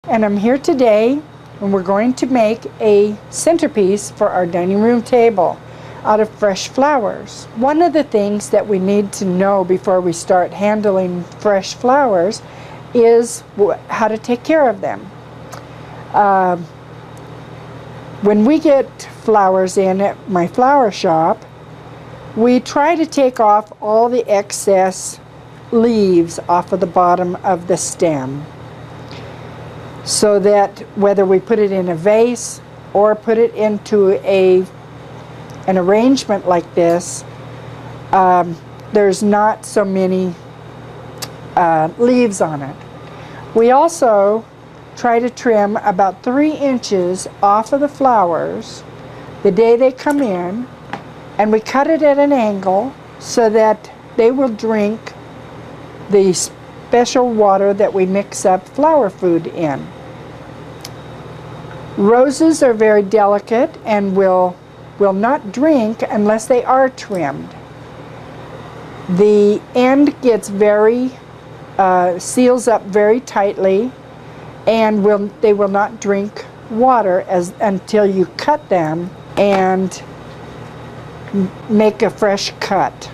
and I'm here today and we're going to make a centerpiece for our dining room table out of fresh flowers. One of the things that we need to know before we start handling fresh flowers is how to take care of them. When we get flowers in at my flower shop, we try to take off all the excess leaves off of the bottom of the stem, so that whether we put it in a vase or put it into an arrangement like this, there's not so many leaves on it. We also try to trim about 3 inches off of the flowers the day they come in, and we cut it at an angle so that they will drink the special water that we mix up flower food in. Roses are very delicate and will not drink unless they are trimmed. The end gets very, seals up very tightly, and they will not drink water until you cut them and make a fresh cut.